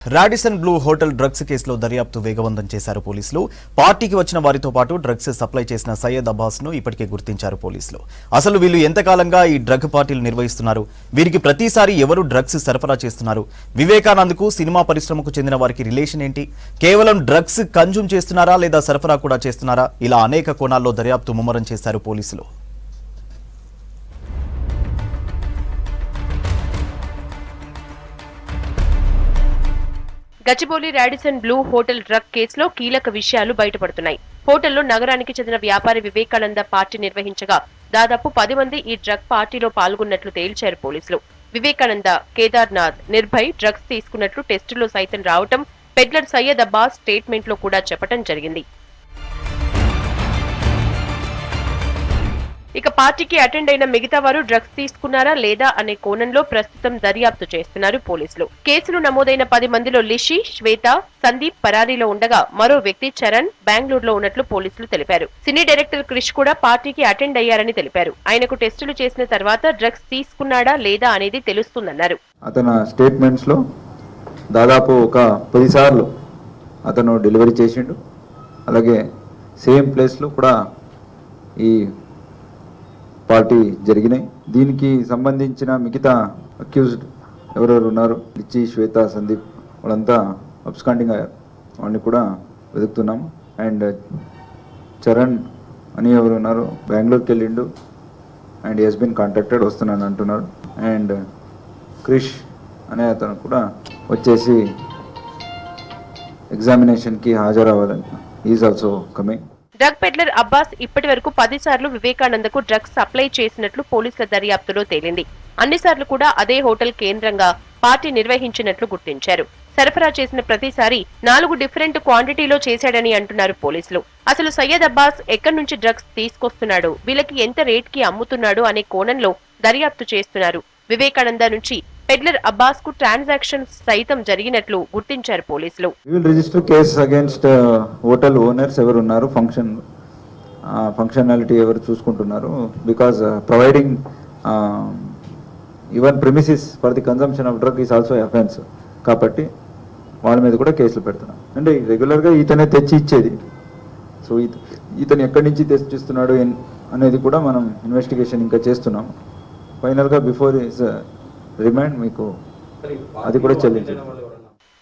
Radisson Blu hotel drugs కేసులో దర్యాప్తు వేగవంతం చేశారు పోలీసులు. పార్టీకి వచ్చిన వారితో పాటు డ్రగ్స్ సప్లై చేసిన సయ్యద్ అబ్బాస్ ను ఇప్పటికే గుర్తించారు పోలీసులు. అసలు వీళ్ళు ఎంతకాలంగా ఈ డ్రగ్ పార్టీలు నిర్వహిస్తున్నారు, వీరికి ప్రతిసారి ఎవరు డ్రగ్స్ సరఫరా చేస్తున్నారు, వివేకానంద్ కు సినిమా పరిశ్రమకు చెందిన వారికి రిలేషన్ ఏంటి, కేవలం డ్రగ్స్ కన్జ్యూమ్ చేస్తున్నారా లేదా సరఫరా కూడా చేస్తున్నారా, ఇలా అనేక కోణాల్లో దర్యాప్తు ముమ్మరం చేశారు పోలీసులు. Gachibowli Radisson Blu hotel drug కేసులో కీలక విషయాలు బయటపడుతున్నాయి. హోటల్లో నగరానికి చెందిన వ్యాపారి వివేకానంద పార్టీ నిర్వహించగా దాదాపు 10 మంది ఈ డ్రగ్ పార్టీలో పాల్గొన్నట్లు తేల్చారు పోలీసులు. వివేకానంద, కేదార్నాథ్, నిర్భయ్ డ్రగ్స్ తీసుకున్నట్లు టెస్టులో సైతం రావటం, పెడ్లర్ సయ్యద్ అబ్బాస్ స్టేట్మెంట్ లో కూడా చెప్పడం జరిగింది. ఇక పార్టీకి అటెండ్ అయిన మిగతా వారు డ్రగ్స్ తీసుకున్నారా లేదా అనే కోణంలో ప్రస్తుతం దర్యాప్తు చేస్తున్నారు పోలీసులు. కేసులు నమోదైన 10 మందిలో లిషి, శ్వేత, సందీప్ పరారీలో ఉండగా మరో వ్యక్తి చరణ్ బెంగళూరులో ఉన్నట్లు పోలీసులు తెలిపారు. సినీ డైరెక్టర్ క్రిష్ కూడా పార్టీకి అటెండ్ అయ్యారని తెలిపారు. ఆయనకు టెస్టులు చేసిన తర్వాత డ్రగ్స్ తీసుకున్నాడా లేదా అనేది తెలుస్తుందన్నారు. అతను స్టేట్మెంట్స్ లో దాదాపు ఒక 10 సార్లు అతను డెలివరీ చేసిండు. అలాగే సేమ్ ప్లేస్ లో కూడా ఈ పార్టీ జరిగినాయి. దీనికి సంబంధించిన మిగతా అక్యూజ్డ్ ఎవరెవరు ఉన్నారు, లిచ్చి, శ్వేత, సందీప్ వాళ్ళంతా అబ్స్కాండింగ్ అయ్యారు. వాళ్ళని కూడా వెతుకుతున్నాము. అండ్ చరణ్ అని ఎవరు ఉన్నారు, బెంగళూరుకి వెళ్ళిండు అండ్ హెస్ బిన్ కాంటాక్టెడ్, వస్తున్నాను అంటున్నాడు. అండ్ క్రిష్ అనే అతను కూడా వచ్చేసి ఎగ్జామినేషన్కి హాజరవ్వాలని is also coming. Drug peddler Abbas ఇప్పటి వరకు 10 సార్లు వివేకానందకు డ్రగ్స్ సప్లై చేసినట్లు పోలీసుల దర్యాప్తులో తేలింది. అన్నిసార్లు కూడా అదే హోటల్ కేంద్రంగా పార్టీ నిర్వహించినట్లు గుర్తించారు. సరఫరా చేసిన ప్రతిసారి 4 డిఫరెంట్ క్వాంటిటీలో చేశాడని అంటున్నారు పోలీసులు. అసలు సయ్యద్ అబ్బాస్ ఎక్కడి నుంచి డ్రగ్స్ తీసుకొస్తున్నాడు, వీళ్ళకి ఎంత రేట్ కి అమ్ముతున్నాడు అనే కోణంలో దర్యాప్తు చేస్తున్నారు. వివేకానంద నుంచి పెడ్లర్ అబ్బాస్ కు ట్రాన్సాక్షన్స్ సైతం జరిగినట్లు గుర్తించారు పోలీసులు. Register case against hotel owners ఎవరు ఉన్నారు, ఫంక్షనాలిటీ ఎవరు చూసుకుంటున్నారు, because providing even premises for the consumption of drug is also offence. కాబట్టి వాళ్ళ మీద కూడా కేసులు పెడుతున్నాం. అంటే రెగ్యులర్గా ఇతనే తెచ్చి ఇచ్చేది. సో ఇతను ఎక్కడి నుంచి తెచ్చిస్తున్నాడు అనేది కూడా మనం ఇన్వెస్టిగేషన్ ఇంకా చేస్తున్నాం. ఫైనల్గా బిఫోర్ ఇస్ రిమైండ్ మీకు అది కూడా చెల్లించారు.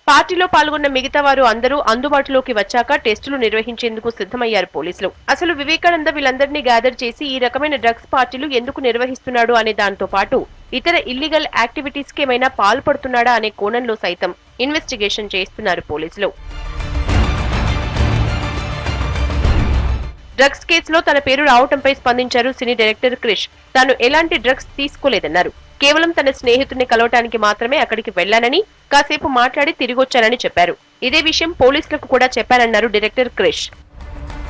పార్టీలో పాల్గొన్న మిగతా వారు అందరూ అందుబాటులోకి వచ్చాక టెస్టులు నిర్వహించేందుకు సిద్ధమయ్యారు పోలీసులు. అసలు వివేకానంద వీళ్ళందరినీ గ్యాదర్ చేసి ఈ రకమైన డ్రగ్స్ పార్టీలు ఎందుకు నిర్వహిస్తున్నాడు అనే దాంతో పాటు ఇతర ఇల్లీగల్ యాక్టివిటీస్ కి ఏమైనా పాల్పడుతున్నాడా అనే కోణంలో సైతం ఇన్వెస్టిగేషన్ చేస్తున్నారు పోలీసులు. డ్రగ్స్ కేసులో తన పేరు రావటంపై స్పందించారు సినీ డైరెక్టర్ క్రిష్. తాను ఎలాంటి డ్రగ్స్ తీసుకోలేదన్నారు. కేవలం తన స్నేహితుడిని కలవటానికి మాత్రమే అక్కడికి వెళ్లానని, కాసేపు మాట్లాడి తిరిగొచ్చానని చెప్పారు. ఇదే విషయం పోలీసులకు కూడా చెప్పారన్నారు డైరెక్టర్ క్రిష్.